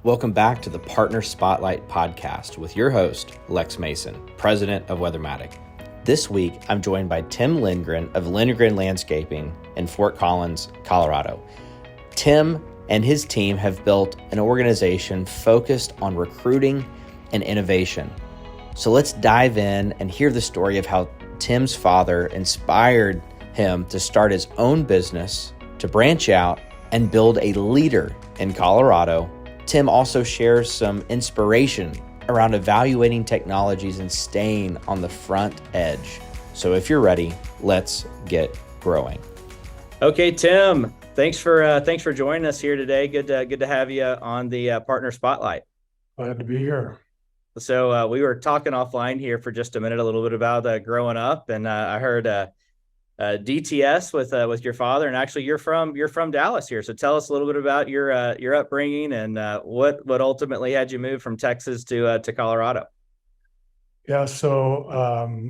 Welcome back to the Partner Spotlight podcast with your host, Lex Mason, president of Weathermatic. This week, I'm joined by Tim Lindgren of Lindgren Landscaping in Fort Collins, Colorado. Tim and his team have built an organization focused on recruiting and innovation. So let's dive in and hear the story of how Tim's father inspired him to start his own business, to branch out and build a leader in Colorado. Tim also shares some inspiration around evaluating technologies and staying on the front edge. So if you're ready, let's get growing. Okay, Tim, thanks for joining us here today. Good to have you on the Partner Spotlight. Glad to be here. So we were talking offline here for just a minute, a little bit about growing up, and I heard DTS with your father, and actually you're from Dallas here. So tell us a little bit about your upbringing and what ultimately had you move from Texas to Colorado. Yeah, so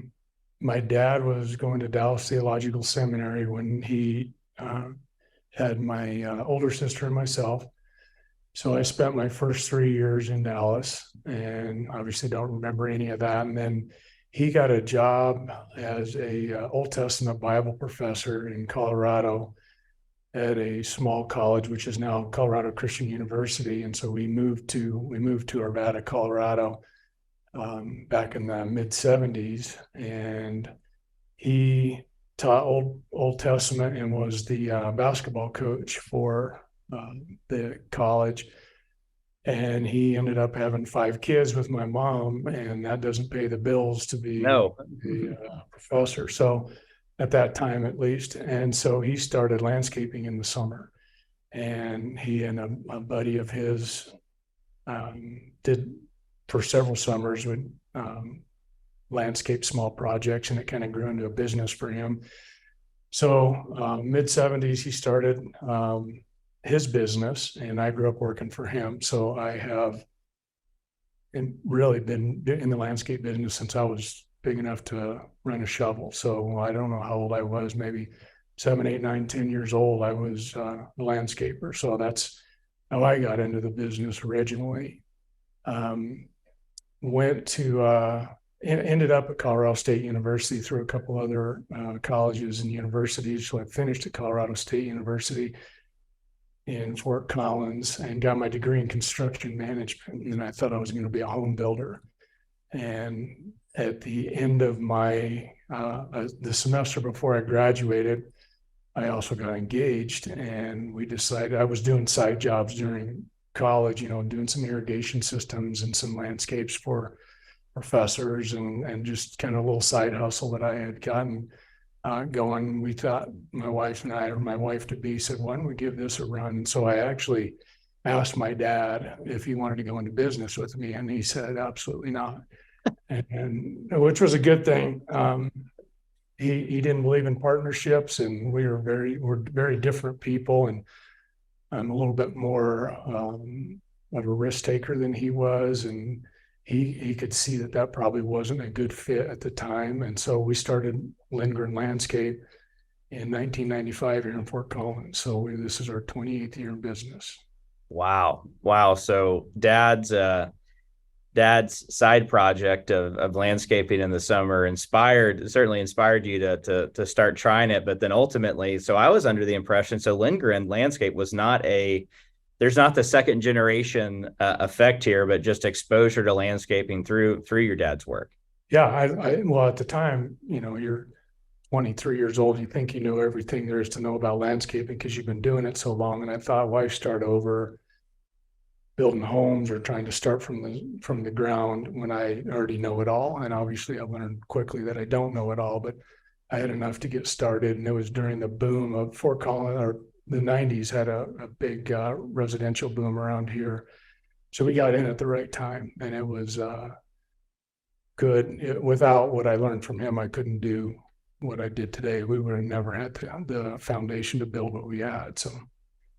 my dad was going to Dallas Theological Seminary when he had my older sister and myself. So I spent my first 3 years in Dallas, and obviously don't remember any of that. And then he got a job as a Old Testament Bible professor in Colorado at a small college, which is now Colorado Christian University. And so we moved to Arvada, Colorado, back in the mid '70s, and he taught Old Testament and was the basketball coach for the college. And he ended up having 5 kids with my mom, and that doesn't pay the bills to be a professor. So at that time, at least. And so he started landscaping in the summer, and he and a buddy of his did for several summers would landscape small projects, and it kind of grew into a business for him. So mid '70s, he started his business, and I grew up working for him. So I have really been in the landscape business since I was big enough to run a shovel. So I don't know how old I was, maybe 7, 8, 9, 10 years old. I was a landscaper. So that's how I got into the business originally. Ended up at Colorado State University through a couple other colleges and universities. So I finished at Colorado State University in Fort Collins and got my degree in construction management. And I thought I was going to be a home builder. And at the end of my, the semester before I graduated, I also got engaged, and we decided, I was doing side jobs during college, doing some irrigation systems and some landscapes for professors and just kind of a little side hustle that I had gotten going. We thought, my wife and I, or my wife-to-be said, why don't we give this a run? And so I actually asked my dad if he wanted to go into business with me, and he said, absolutely not. and which was a good thing. He didn't believe in partnerships, and we're very different people, and I'm a little bit more of a risk taker than he was, and he could see that probably wasn't a good fit at the time. And so we started Lindgren Landscape in 1995 here in Fort Collins. So this is our 28th year in business. Wow. So dad's side project of landscaping in the summer certainly inspired you to start trying it. But then ultimately, so I was under the impression, so Lindgren Landscape was there's not the second generation effect here, but just exposure to landscaping through your dad's work. Yeah. Well, at the time, you're 23 years old. You think you know everything there is to know about landscaping because you've been doing it so long. And I thought, why start over building homes or trying to start from the ground when I already know it all? And obviously I learned quickly that I don't know it all, but I had enough to get started. And it was during the boom of Fort Collins, or the 90s had a big residential boom around here. So we got in at the right time, and it was good. Without what I learned from him, I couldn't do what I did today. We would have never had the foundation to build what we had. So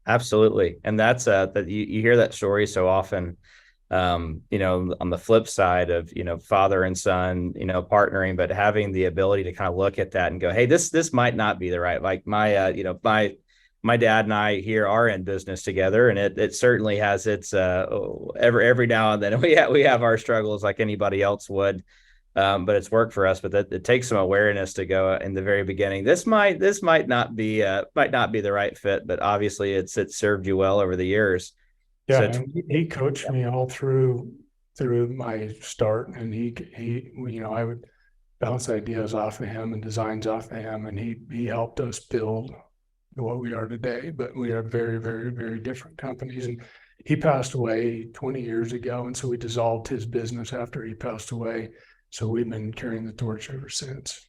absolutely. And that's that you hear that story so often, on the flip side of, father and son, partnering, but having the ability to kind of look at that and go, hey, this might not be the right, like my my dad and I here are in business together, and it certainly has its every now and then we have our struggles like anybody else would. But it's worked for us. But it takes some awareness to go in the very beginning. This might not be the right fit, but obviously it's served you well over the years. Yeah, So and he coached me all through my start, and I would bounce ideas off of him and designs off of him, and he helped us build what we are today. But we are very, very, very different companies. And he passed away 20 years ago, and so we dissolved his business after he passed away. So we've been carrying the torch ever since.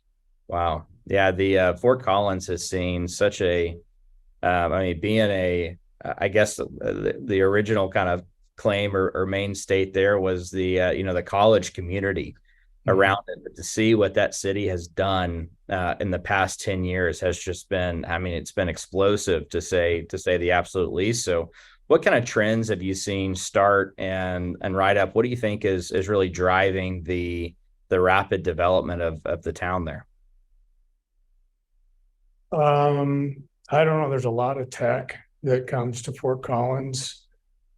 Wow, yeah, the Fort Collins has seen such a, being a, I guess the original kind of claim or main state there was the the college community around it. But to see what that city has done in the past 10 years has just been, it's been explosive to say the absolute least. So what kind of trends have you seen start and ride up? What do you think is really driving the rapid development of the town there? I don't know. There's a lot of tech that comes to Fort Collins.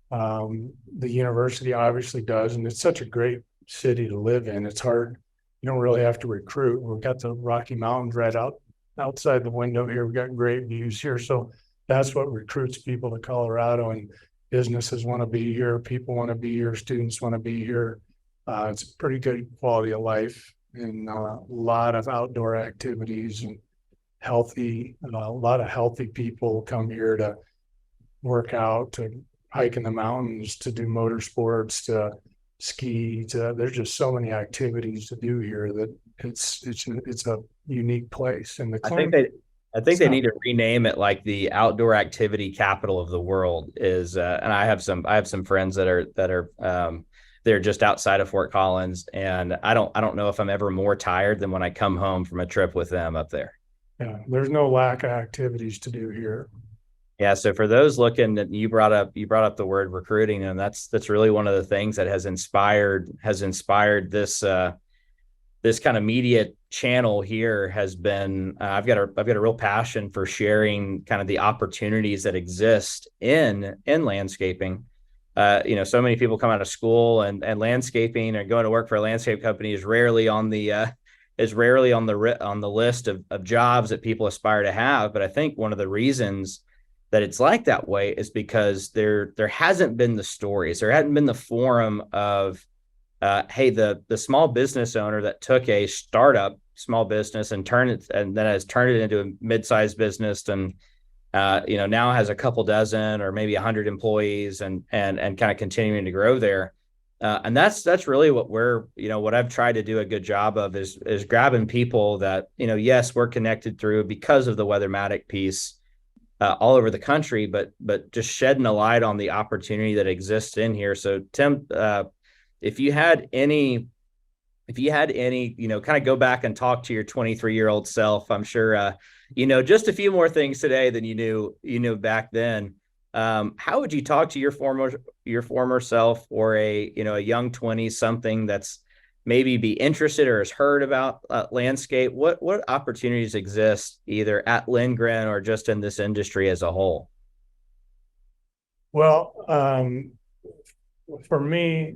The university obviously does, and it's such a great city to live in. It's hard. You don't really have to recruit. We've got the Rocky Mountains right outside the window here. We've got great views here. So that's what recruits people to Colorado, and businesses want to be here. People want to be here. Students want to be here. It's a pretty good quality of life, and a lot of outdoor activities and a lot of healthy people come here to work out, to hike in the mountains, to do motorsports, to ski. There's just so many activities to do here that it's a unique place. And I think they need to rename it like the outdoor activity capital of the world is. And I have some friends that are they're just outside of Fort Collins, and I don't know if I'm ever more tired than when I come home from a trip with them up there. Yeah, there's no lack of activities to do here. Yeah, so for those looking, you brought up the word recruiting, and that's really one of the things that has inspired this this kind of media channel here has been. I've got a real passion for sharing kind of the opportunities that exist in landscaping. So many people come out of school and landscaping or going to work for a landscape company is rarely on the list of jobs that people aspire to have. But I think one of the reasons that it's like that way is because there hasn't been the stories, there hadn't been the forum of, hey, the small business owner that took a startup small business and then has turned it into a mid-sized business and now has a couple dozen or maybe 100 employees and kind of continuing to grow there. And that's really what I've tried to do a good job of is grabbing people that, yes, we're connected through because of the Weathermatic piece all over the country, but just shedding a light on the opportunity that exists in here. So Tim, if you had any, kind of go back and talk to your 23-year-old self, I'm sure, just a few more things today than you knew back then. How would you talk to your former self or a young 20 something that's maybe be interested or has heard about landscape? What opportunities exist either at Lindgren or just in this industry as a whole? Well, for me,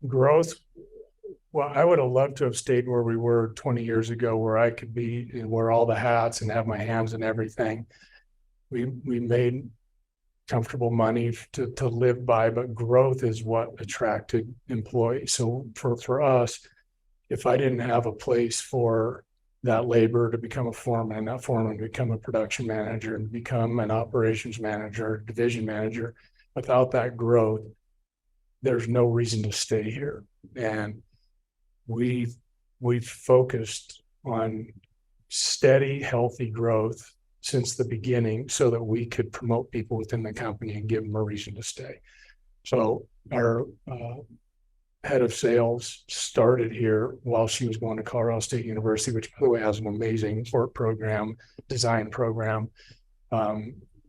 growth. Well, I would have loved to have stayed where we were 20 years ago, where I could be and wear all the hats and have my hands in everything. We made comfortable money to live by, but growth is what attracted employees. So for us, if I didn't have a place for that labor to become a foreman, and that foreman to become a production manager and become an operations manager, division manager, without that growth, there's no reason to stay here. And we've focused on steady, healthy growth since the beginning so that we could promote people within the company and give them a reason to stay. So our head of sales started here while she was going to Colorado State University, which, by the way, has an amazing design program.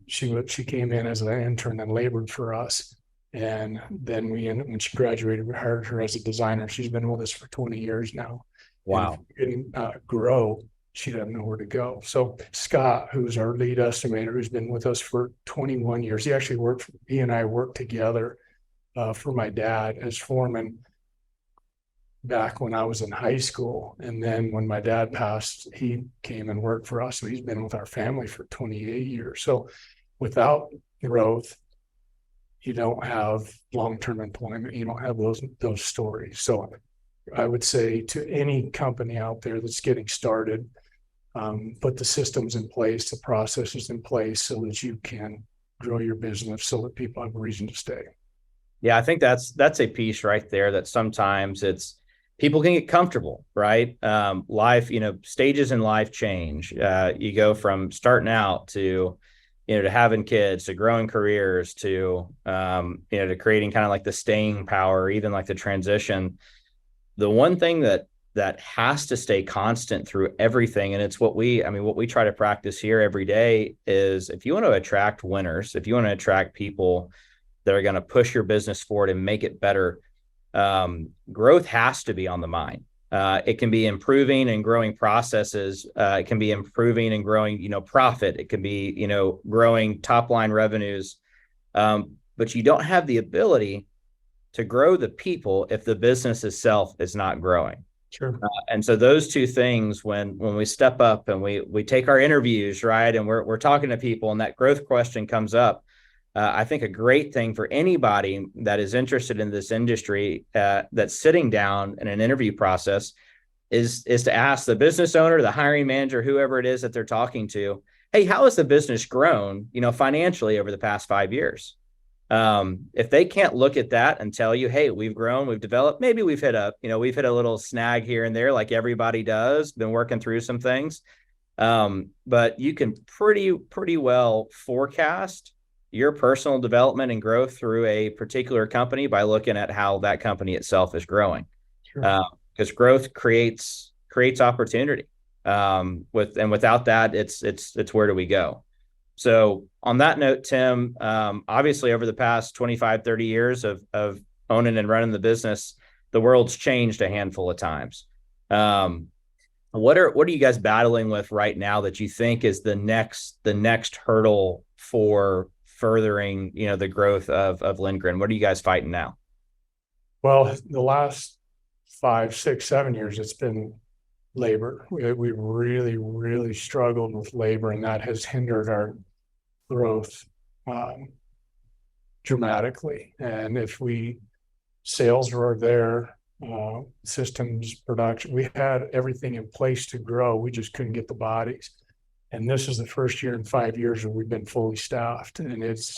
She came in as an intern and labored for us. And then when she graduated, we hired her as a designer. She's been with us for 20 years now. Wow. And grow. she'd have nowhere to go. So Scott, who's our lead estimator, who's been with us for 21 years, he and I worked together for my dad as foreman back when I was in high school. And then when my dad passed, he came and worked for us. So he's been with our family for 28 years. So without growth, you don't have long-term employment. You don't have those stories. So I would say to any company out there that's getting started, put the systems in place, the processes in place so that you can grow your business so that people have a reason to stay. Yeah, I think that's a piece right there that sometimes people can get comfortable, right? Life, stages in life change. You go from starting out to, to having kids, to growing careers, to, to creating kind of like the staying power, even like the transition. The one thing that has to stay constant through everything, and it's what we try to practice here every day, is if you want to attract winners, if you want to attract people that are going to push your business forward and make it better, growth has to be on the mind. It can be improving and growing processes. It can be improving and growing, profit. It can be, growing top line revenues. But you don't have the ability to grow the people if the business itself is not growing. Sure. And so those two things, when we step up and we take our interviews, right, and we're talking to people and that growth question comes up, I think a great thing for anybody that is interested in this industry that's sitting down in an interview process is to ask the business owner, the hiring manager, whoever it is that they're talking to, hey, how has the business grown, financially over the past 5 years? If they can't look at that and tell you, hey, we've grown, we've developed, maybe we've hit a little snag here and there, like everybody does, been working through some things. But you can pretty well forecast your personal development and growth through a particular company by looking at how that company itself is growing. Sure. Because growth creates opportunity. Without that, it's where do we go? So on that note, Tim, obviously over the past 25, 30 years of owning and running the business, the world's changed a handful of times. What are you guys battling with right now that you think is the next hurdle for furthering, the growth of Lindgren? What are you guys fighting now? Well, the last 5, 6, 7 years, it's been labor. We really, really struggled with labor, and that has hindered our growth dramatically. And if sales were there, systems, production, we had everything in place to grow. We just couldn't get the bodies. And this is the first year in 5 years where we've been fully staffed. And it's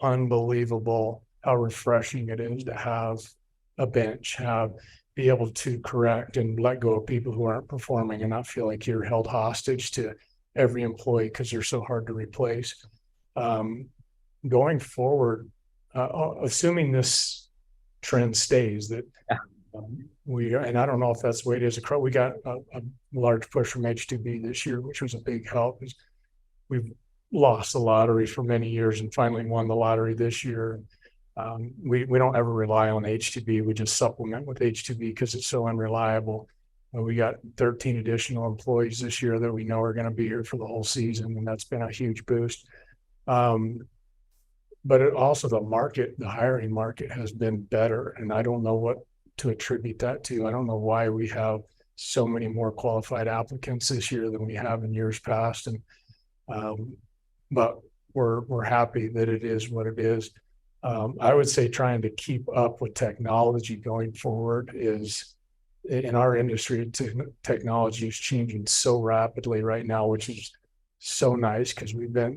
unbelievable how refreshing it is to have a bench, be able to correct and let go of people who aren't performing and not feel like you're held hostage to every employee because they're so hard to replace. Going forward, assuming this trend stays, that and I don't know if that's the way it is. We got a large push from H2B this year, which was a big help. We've lost the lottery for many years and finally won the lottery this year. We don't ever rely on H2B. We just supplement with H2B because it's so unreliable. We got 13 additional employees this year that we know are going to be here for the whole season, and that's been a huge boost. But also the hiring market has been better, and I don't know what to attribute that to. I don't know why we have so many more qualified applicants this year than we have in years past, but we're happy that it is what it is. I would say trying to keep up with technology going forward is, in our industry, technology is changing so rapidly right now, which is so nice because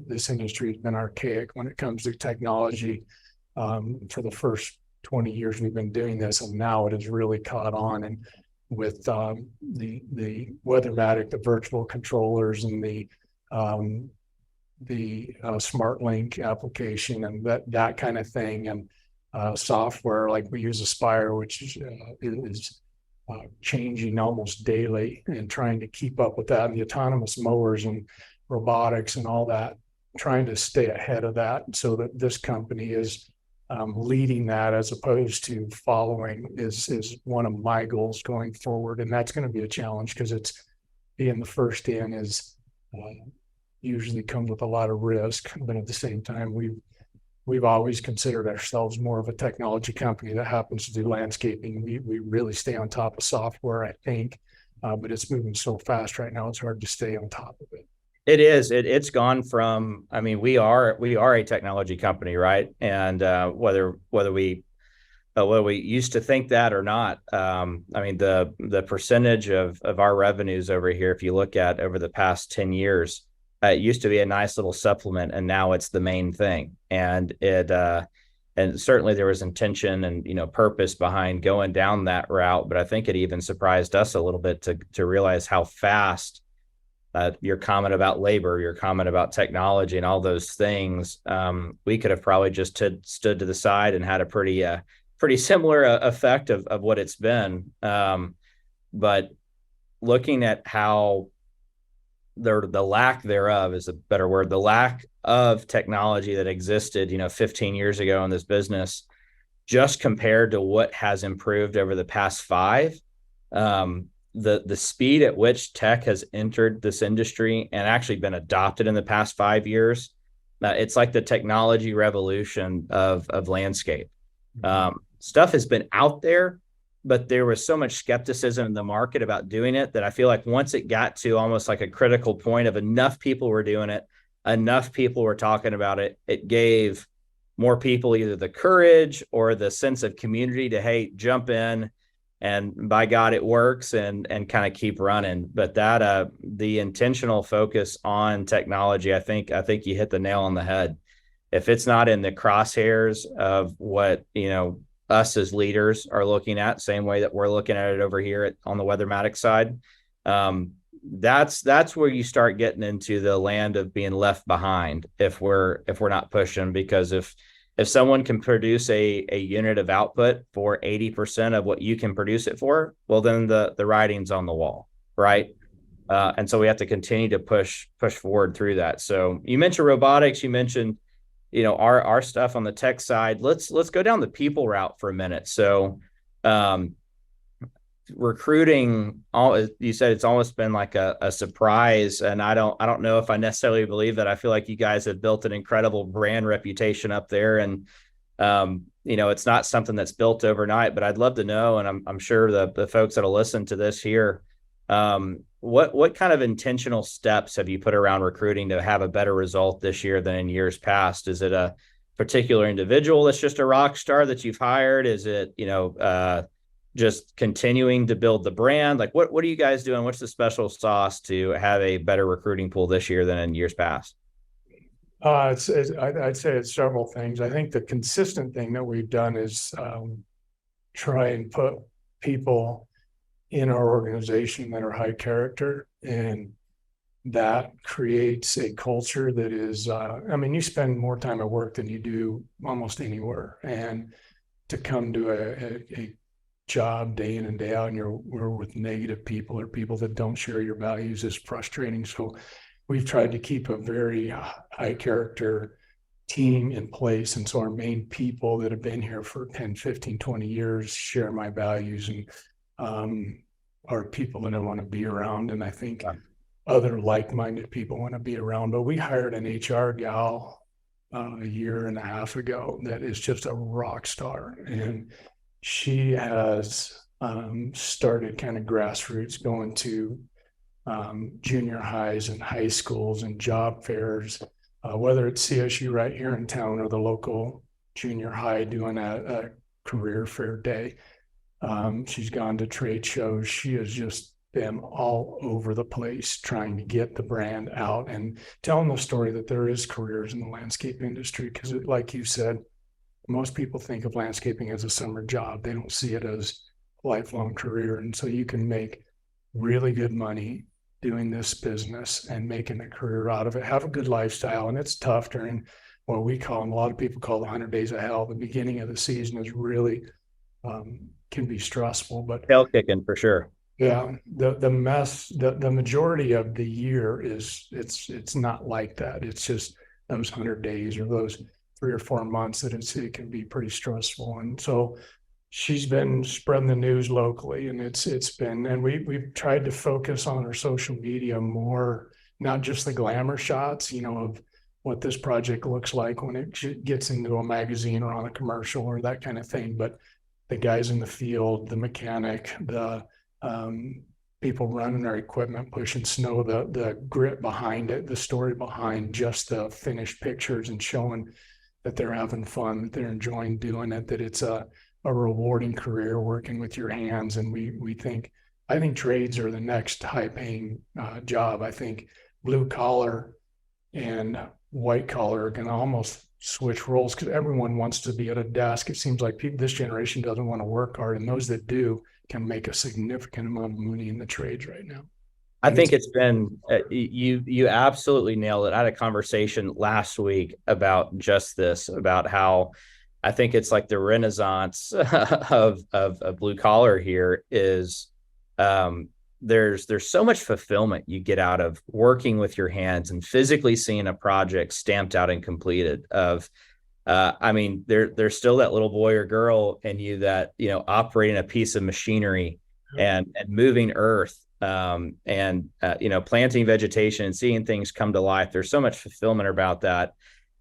this industry has been archaic when it comes to technology. For the first 20 years we've been doing this, and now it has really caught on. And with the Weathermatic, the virtual controllers, and the SmartLink application and that kind of thing, and software like we use Aspire, which is changing almost daily, and trying to keep up with that, and the autonomous mowers and robotics and all that, trying to stay ahead of that so that this company is leading that as opposed to following is one of my goals going forward. And that's going to be a challenge because it's being the first in is usually comes with a lot of risk, but at the same time, we've always considered ourselves more of a technology company that happens to do landscaping. We really stay on top of software, I think, but it's moving so fast right now, it's hard to stay on top of it. It is. It's gone from. I mean, we are a technology company, right? And whether we used to think that or not, I mean, the percentage of our revenues over here, if you look at over the past 10 years, it used to be a nice little supplement, and now it's the main thing. And and certainly there was intention and purpose behind going down that route, but I think it even surprised us a little bit to realize how fast. Your comment about labor, your comment about technology, and all those things, we could have probably just stood to the side and had a pretty similar effect of what it's been. But looking at how the lack thereof is a better word, the lack of technology that existed, 15 years ago in this business, just compared to what has improved over the past 5. The speed at which tech has entered this industry and actually been adopted in the past 5 years, it's like the technology revolution of landscape. Stuff has been out there, but there was so much skepticism in the market about doing it that I feel like once it got to almost like a critical point of enough people were doing it, enough people were talking about it, it gave more people either the courage or the sense of community to, hey, jump in. And by God, it works, and kind of keep running. But that the intentional focus on technology, I think you hit the nail on the head. If it's not in the crosshairs of what us as leaders are looking at, same way that we're looking at it over here on the Weathermatic side, that's where you start getting into the land of being left behind if we're not pushing. Because if someone can produce a unit of output for 80% of what you can produce it for, well, then the writing's on the wall, right? And so we have to continue to push forward through that. So you mentioned robotics, you mentioned, our stuff on the tech side. Let's go down the people route for a minute. So recruiting, you said it's almost been like a surprise, and I don't know if I necessarily believe that. I feel like you guys have built an incredible brand reputation up there, and it's not something that's built overnight, but I'd love to know, and I'm sure the folks that'll listen to this here, what kind of intentional steps have you put around recruiting to have a better result this year than in years past? Is it a particular individual that's just a rock star that you've hired? Is it just continuing to build the brand? Like what are you guys doing? What's the special sauce to have a better recruiting pool this year than in years past? I'd say it's several things. I think the consistent thing that we've done is try and put people in our organization that are high character, and that creates a culture that is, you spend more time at work than you do almost anywhere, and to come to a job day in and day out and we're with negative people or people that don't share your values is frustrating. So we've tried to keep a very high character team in place. And so our main people that have been here for 10, 15, 20 years share my values and are people that I want to be around. And I think other like-minded people want to be around. But we hired an HR gal a year and a half ago that is just a rock star. And she has started kind of grassroots, going to junior highs and high schools and job fairs, whether it's CSU right here in town or the local junior high doing a career fair day. She's gone to trade shows. She has just been all over the place trying to get the brand out and telling the story that there is careers in the landscape industry. Because like you said, most people think of landscaping as a summer job. They don't see it as a lifelong career. And so you can make really good money doing this business and making a career out of it, have a good lifestyle. And it's tough during what we call, and a lot of people call the 100 days of hell. The beginning of the season is really, can be stressful, but tail kicking for sure. Yeah. The majority of the year is it's not like that. It's just those 100 days or those 3 or 4 months that it can be pretty stressful. And so she's been spreading the news locally, and it's been, and we've tried to focus on our social media more, not just the glamour shots, of what this project looks like when it gets into a magazine or on a commercial or that kind of thing, but the guys in the field, the mechanic, the people running their equipment, pushing snow, the grit behind it, the story behind just the finished pictures, and showing that they're having fun, that they're enjoying doing it, that it's a rewarding career working with your hands. And I think trades are the next high paying job. I think blue collar and white collar can almost switch roles because everyone wants to be at a desk. It seems like this generation doesn't want to work hard, and those that do can make a significant amount of money in the trades right now. I think it's been you absolutely nailed it. I had a conversation last week about just this, about how I think it's like the renaissance of blue collar here is there's so much fulfillment you get out of working with your hands and physically seeing a project stamped out and completed. I mean, there's still that little boy or girl in you that, operating a piece of machinery and moving earth, planting vegetation and seeing things come to life. There's so much fulfillment about that.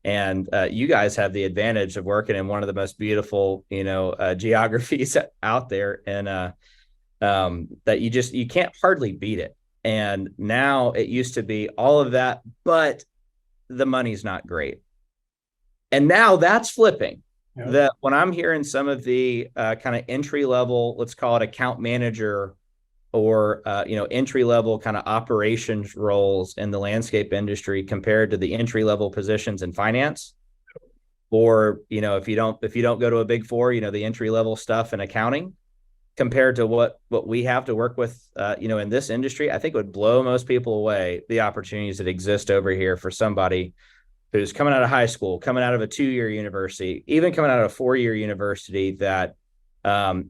And you guys have the advantage of working in one of the most beautiful, geographies out there, and that you can't hardly beat it. And now it used to be all of that, but the money's not great. And now that's flipping. Yeah. That when I'm hearing some of the kind of entry level, let's call it account manager, or entry level kind of operations roles in the landscape industry compared to the entry level positions in finance, or if you don't go to a big four, the entry level stuff in accounting, compared to what we have to work with in this industry, I think it would blow most people away, the opportunities that exist over here for somebody who's coming out of high school, coming out of a 2-year university, even coming out of a 4-year university, that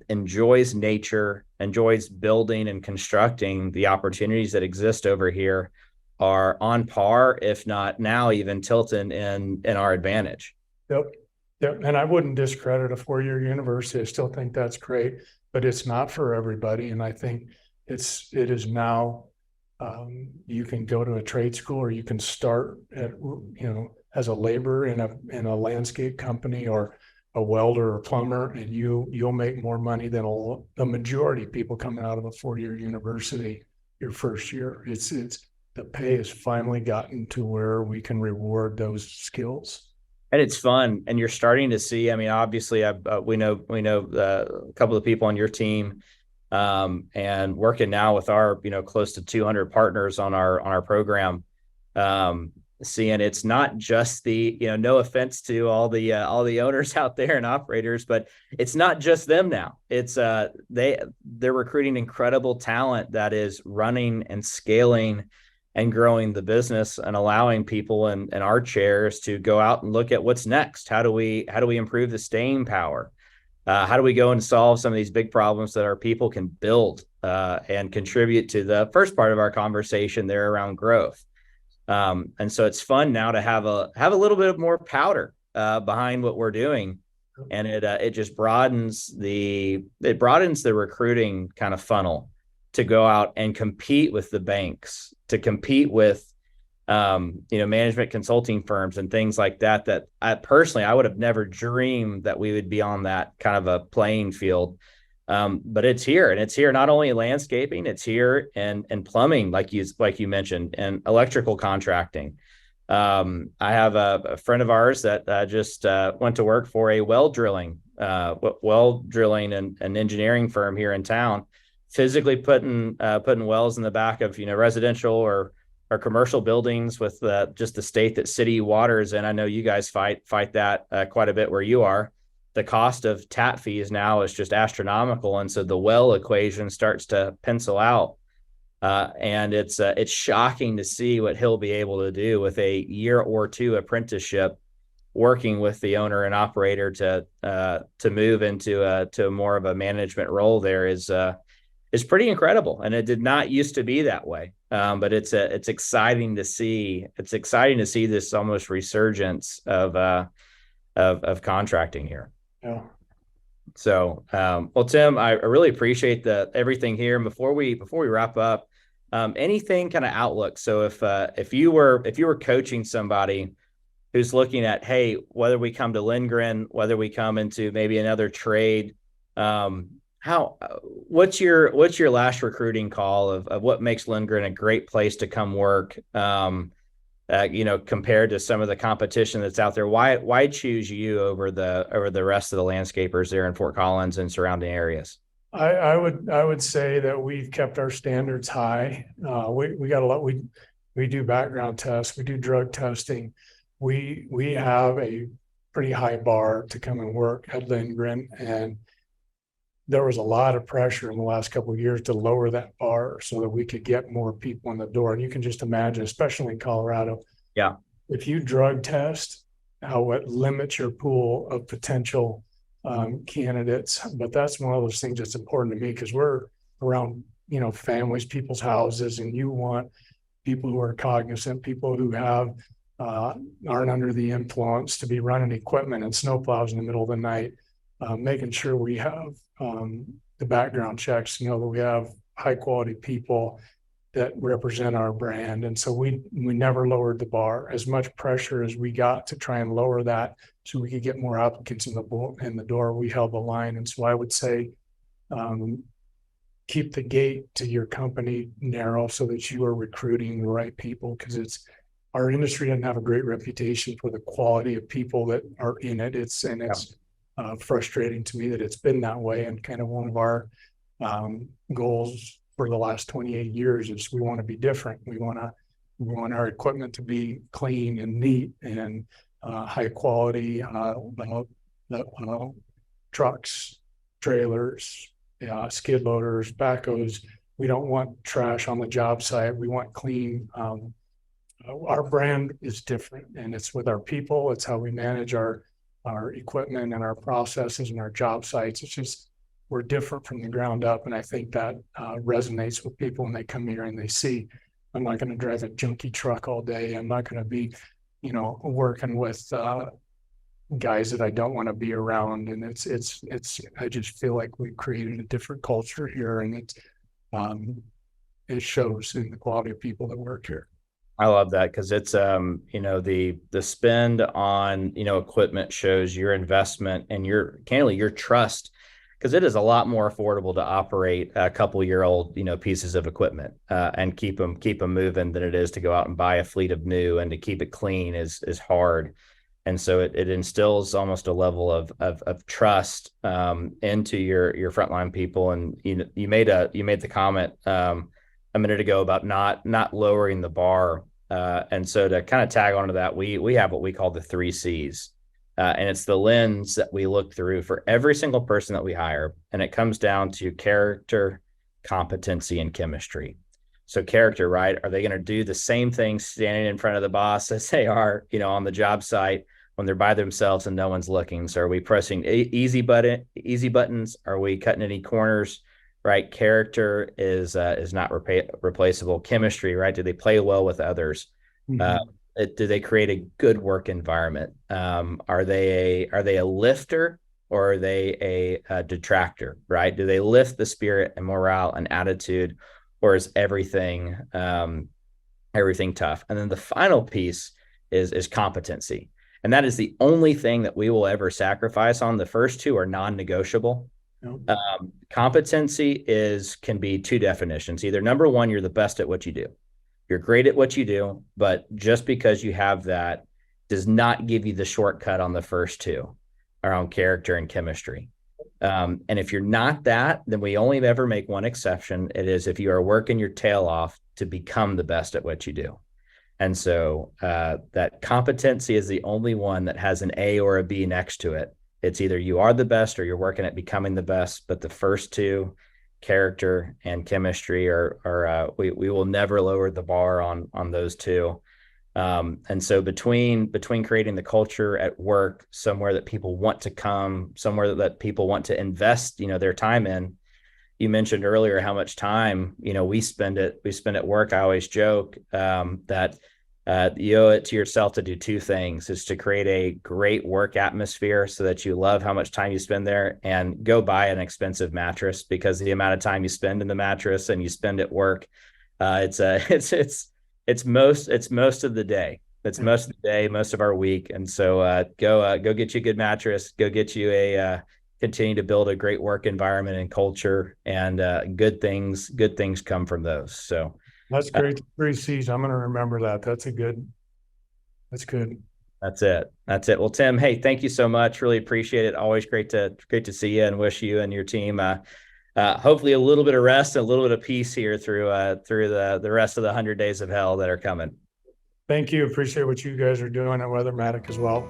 enjoys nature, enjoys building and constructing. The opportunities that exist over here are on par, if not now even tilting in our advantage. Yep. And I wouldn't discredit a 4-year university. I still think that's great, but it's not for everybody. And I think it is now, you can go to a trade school, or you can start at, as a laborer in a landscape company, or a welder or plumber, and you'll make more money than the majority of people coming out of a 4-year university your first year. It's the pay has finally gotten to where we can reward those skills. And it's fun, and you're starting to see. I mean, obviously, we know a couple of people on your team, and working now with our close to 200 partners on our program. Seeing it's not just the no offense to all the owners out there and operators, but it's not just them now. It's they're recruiting incredible talent that is running and scaling and growing the business, and allowing people in our chairs to go out and look at what's next. How do we improve the staying power? How do we go and solve some of these big problems that our people can build and contribute to the first part of our conversation there around growth? And so it's fun now to have a little bit more powder behind what we're doing, and it just broadens the recruiting kind of funnel to go out and compete with the banks, to compete with management consulting firms and things like that. That I would have never dreamed that we would be on that kind of a playing field. But it's here, and it's here not only in landscaping, it's here in plumbing, like you mentioned, and electrical contracting. I have a friend of ours that just went to work for a well drilling and engineering firm here in town, physically putting wells in the back of residential or commercial buildings with just the state that city water is in. I know you guys fight that quite a bit where you are. The cost of tap fees now is just astronomical, and so the well equation starts to pencil out. And it's shocking to see what he'll be able to do with a year or two apprenticeship, working with the owner and operator to move into to more of a management role. There is pretty incredible, and it did not used to be that way. But it's exciting to see. It's exciting to see this almost resurgence of contracting here. Yeah. So, well, Tim, I really appreciate everything here. And before we wrap up, anything kind of outlook. So if you were coaching somebody who's looking at, hey, whether we come to Lindgren, whether we come into maybe another trade, how what's your last recruiting call of what makes Lindgren a great place to come work? Compared to some of the competition that's out there, why choose you over the rest of the landscapers there in Fort Collins and surrounding areas? I would say that we've kept our standards high. We got a lot. We do background tests. We do drug testing. We have a pretty high bar to come and work at Lindgren, and there was a lot of pressure in the last couple of years to lower that bar so that we could get more people in the door. And you can just imagine, especially in Colorado, Yeah, if you drug test, how it limits your pool of potential candidates. But that's one of those things that's important to me because we're around, families, people's houses, and you want people who are cognizant, people who aren't under the influence to be running equipment and snowplows in the middle of the night, making sure we have the background checks, that we have high quality people that represent our brand. And so we never lowered the bar. As much pressure as we got to try and lower that so we could get more applicants in the door, we held the line. And so I would say keep the gate to your company narrow so that you are recruiting the right people, because our industry doesn't have a great reputation for the quality of people that are in it. It's frustrating to me that it's been that way. And kind of one of our goals for the last 28 years is we want to be different. We want our equipment to be clean and neat and high quality. Trucks, trailers, skid loaders, backhoes. We don't want trash on the job site. We want clean. Our brand is different, and it's with our people. It's how we manage our equipment and our processes and our job sites. It's just, we're different from the ground up. And I think that resonates with people when they come here and they see, I'm not going to drive a junky truck all day. I'm not going to be, working with guys that I don't want to be around. And I just feel like we created a different culture here, and it shows in the quality of people that work here. I love that because it's the spend on equipment shows your investment and your trust, because it is a lot more affordable to operate a couple-year-old pieces of equipment and keep them moving than it is to go out and buy a fleet of new, and to keep it clean is hard. And so it instills almost a level of trust into your frontline people. And you made the comment a minute ago about not lowering the bar. And so to kind of tag onto that, we have what we call the 3 C's. And it's the lens that we look through for every single person that we hire. And it comes down to character, competency, and chemistry. So character, right? Are they going to do the same thing standing in front of the boss as they are, on the job site when they're by themselves and no one's looking? So are we pressing easy buttons? Are we cutting any corners? Right? Character is not replaceable. Chemistry, right? Do they play well with others? Mm-hmm. Do they create a good work environment? Are they a lifter, or are they a detractor? Right? Do they lift the spirit and morale and attitude, or is everything tough? And then the final piece is competency, and that is the only thing that we will ever sacrifice on. The first 2 are non-negotiable. Competency can be 2 definitions. Either number 1, you're the best at what you do. You're great at what you do, but just because you have that does not give you the shortcut on the first 2 around character and chemistry. And if you're not that, then we only ever make one exception. It is if you are working your tail off to become the best at what you do. And so that competency is the only one that has an A or a B next to it. It's either you are the best or you're working at becoming the best. But the first 2, character and chemistry, we will never lower the bar on those 2. And so between creating the culture at work, somewhere that people want to come, somewhere that people want to invest, their time in. You mentioned earlier how much time, we spend at work. I always joke that you owe it to yourself to do two things: is to create a great work atmosphere so that you love how much time you spend there, and go buy an expensive mattress, because the amount of time you spend in the mattress and you spend at work, it's most of the day. It's most of the day, most of our week. And so go get you a good mattress, go get you continue to build a great work environment and culture, and good things come from those. So That's great. 3 C's. I'm going to remember that. That's good. that's it. Well, Tim, hey, thank you so much. Really appreciate it. Always great to see you, and wish you and your team hopefully a little bit of rest and a little bit of peace here through the rest of the 100 days of hell that are coming. Thank you. Appreciate what you guys are doing at Weathermatic as well.